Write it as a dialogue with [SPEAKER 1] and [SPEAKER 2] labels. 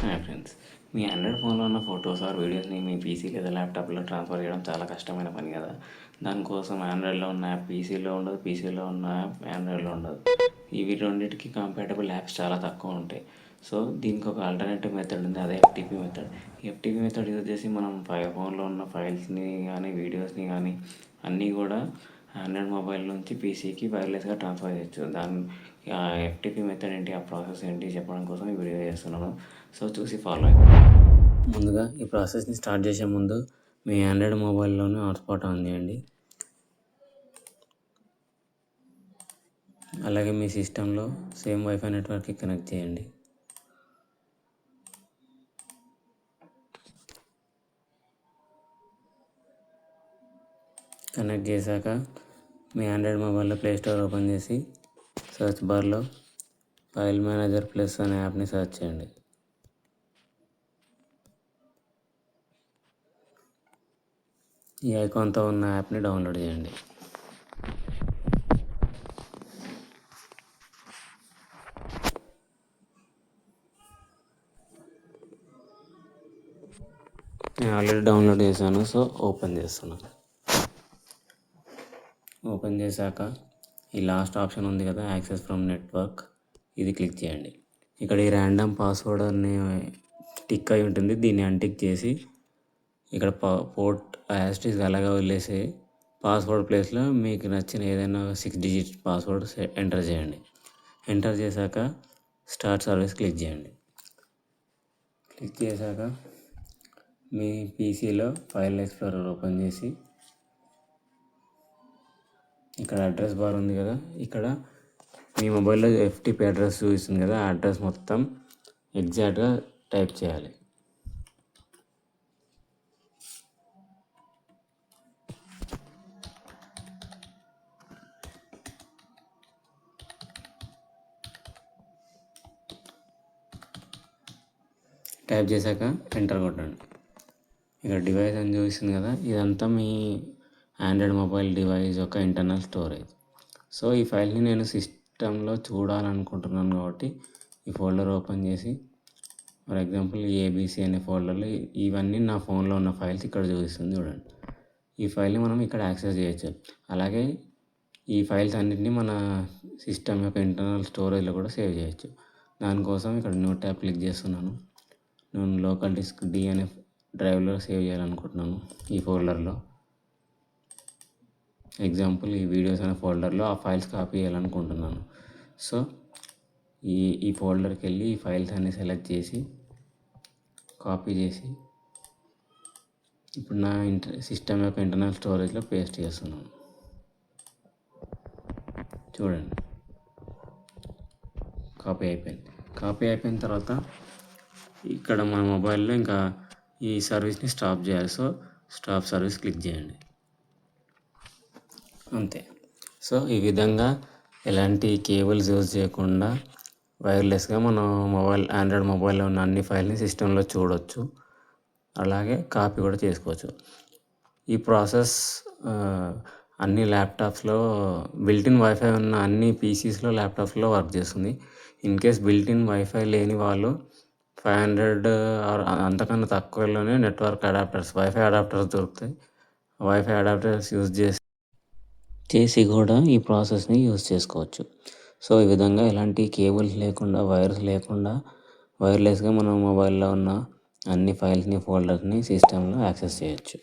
[SPEAKER 1] Hi friends, మీ Android ఫోన్లో ఉన్న photos are వీడియోస్ని మీ పీసీ లేదా ల్యాప్టాప్లో ట్రాన్స్ఫర్ చేయడం చాలా కష్టమైన పని కదా. దానికోసం ఆండ్రాయిడ్లో ఉన్న యాప్ పీసీలో ఉండదు, పీసీలో ఉన్న యాప్ ఆండ్రాయిడ్లో ఉండదు. ఇవి రెండింటికి కంపాటబుల్ యాప్స్ చాలా తక్కువ ఉంటాయి. సో దీనికి ఒక ఆల్టర్నేటివ్ మెథడ్ ఉంది, అదే FTP method. FTP method use చేసి మనం ఫోన్లో ఉన్న ఫైల్స్ని కానీ వీడియోస్ని కానీ అన్నీ కూడా ఆండ్రాయిడ్ మొబైల్ నుంచి పీసీకి వైర్లెస్గా ట్రాన్స్ఫర్ చేయొచ్చు. దాని ఎఫ్టీపీ మెథడ్ ఏంటి, ఆ ప్రాసెస్ ఏంటి చెప్పడం కోసం ఈ వీడియో చేస్తున్నాను. సో చూసి ఫాలో అయిపోండి. ముందుగా ఈ ప్రాసెస్ని స్టార్ట్ చేసే ముందు మీ ఆండ్రాయిడ్ మొబైల్లోనే హాట్స్పాట్ ఆన్ చేయండి. అలాగే మీ సిస్టంలో సేమ్ వైఫై నెట్వర్క్కి కనెక్ట్ చేయండి. కనెక్ట్ చేశాక మీ ఆండ్రాయిడ్ మొబైల్లో ప్లే స్టోర్ ఓపెన్ చేసి సెర్చ్ బార్లో ఫైల్ మేనేజర్ ప్లస్ అనే యాప్ని సెర్చ్ చేయండి. ఈ ఐకాన్తో ఉన్న యాప్ని డౌన్లోడ్ చేయండి. నేను ఆల్రెడీ డౌన్లోడ్ చేశాను, సో ఓపెన్ చేస్తున్నాను. ఓపెన్ చేశాక ఈ లాస్ట్ ఆప్షన్ ఉంది కదా, యాక్సెస్ ఫ్రమ్ నెట్వర్క్, ఇది క్లిక్ చేయండి. ఇక్కడ ఈ ర్యాండమ్ పాస్వర్డ్ అని టిక్ అయి ఉంటుంది, దీన్ని అన్టిక్ చేసి ఇక్కడ పోర్ట్ యాస్టీస్ అలాగా వదిలేసి పాస్వర్డ్ ప్లేస్లో మీకు నచ్చిన ఏదైనా 6 డిజిట్ పాస్వర్డ్ ఎంటర్ చేయండి. ఎంటర్ చేశాక స్టార్ట్ సర్వీస్ క్లిక్ చేయండి. క్లిక్ చేశాక మీ పీసీలో ఫైల్ ఎక్స్ప్లోరర్ ఓపెన్ చేసి ఇక్కడ అడ్రస్ బార్ ఉంది కదా, ఇక్కడ మీ మొబైల్లో ఎఫ్టీపీ అడ్రస్ చూపిస్తుంది కదా, ఆ అడ్రస్ మొత్తం ఎగ్జాక్ట్గా టైప్ చేయాలి. టైప్ చేశాక ఎంటర్ కొట్టండి. ఇక్కడ డివైస్ అని చూపిస్తుంది కదా, ఇదంతా మీ ఆండ్రాయిడ్ మొబైల్ డివైస్ యొక్క ఇంటర్నల్ స్టోరేజ్. సో ఈ ఫైల్ని నేను సిస్టంలో చూడాలనుకుంటున్నాను కాబట్టి ఈ ఫోల్డర్ ఓపెన్ చేసి, ఫర్ ఎగ్జాంపుల్ ఏబీసీ అనే ఫోల్డర్లో ఇవన్నీ నా ఫోన్లో ఉన్న ఫైల్స్ ఇక్కడ చూపిస్తుంది చూడండి. ఈ ఫైల్ని మనం ఇక్కడ యాక్సెస్ చేయొచ్చు. అలాగే ఈ ఫైల్స్ అన్నింటినీ మన సిస్టమ్ యొక్క ఇంటర్నల్ స్టోరేజ్లో కూడా సేవ్ చేయొచ్చు. దానికోసం ఇక్కడ న్యూ ట్యాబ్ క్లిక్ చేస్తున్నాను. నేను లోకల్ డిస్క్ డి అనే డ్రైవ్లో సేవ్ చేయాలనుకుంటున్నాను ఈ ఫోల్డర్లో. ఎగ్జాంపుల్ ఈ వీడియోస్ అనే ఫోల్డర్లో ఆ ఫైల్స్ కాపీ చేయాలనుకుంటున్నాను. సో ఈ ఫోల్డర్కి వెళ్ళి ఈ ఫైల్స్ అన్ని సెలెక్ట్ చేసి కాపీ చేసి ఇప్పుడు నా సిస్టమ్ యొక్క ఇంటర్నల్ స్టోరేజ్లో పేస్ట్ చేస్తున్నాను. చూడండి, కాపీ అయిపోయింది. కాపీ అయిపోయిన తర్వాత ఇక్కడ మన మొబైల్లో ఇంకా ఈ సర్వీస్ని స్టాప్ చేయాలి. సో స్టాప్ సర్వీస్ క్లిక్ చేయండి, అంతే. సో ఈ విధంగా ఎలాంటి కేబుల్స్ యూజ్ చేయకుండా వైర్లెస్గా మనం ఆండ్రాయిడ్ మొబైల్లో ఉన్న అన్ని ఫైల్ని సిస్టంలో చూడవచ్చు, అలాగే కాపీ కూడా చేసుకోవచ్చు. ఈ ప్రాసెస్ అన్ని ల్యాప్టాప్స్లో బిల్టిన్ వైఫై ఉన్న అన్ని పీసీస్లో ల్యాప్టాప్స్లో వర్క్ చేస్తుంది. ఇన్ కేస్ బిల్టిన్ వైఫై లేని వాళ్ళు 500 అంతకన్నా తక్కువలోనే నెట్వర్క్ అడాప్టర్స్, వైఫై అడాప్టర్స్ దొరుకుతాయి. వైఫై అడాప్టర్స్ యూజ్ చేసి కూడా ఈ ప్రాసెస్ని యూజ్ చేసుకోవచ్చు. సో ఈ విధంగా ఎలాంటి కేబుల్స్ లేకుండా, వైర్స్ లేకుండా వైర్లెస్గా మనం మొబైల్లో ఉన్న అన్ని ఫైల్స్ని, ఫోల్డర్స్ని సిస్టంలో యాక్సెస్ చేయొచ్చు.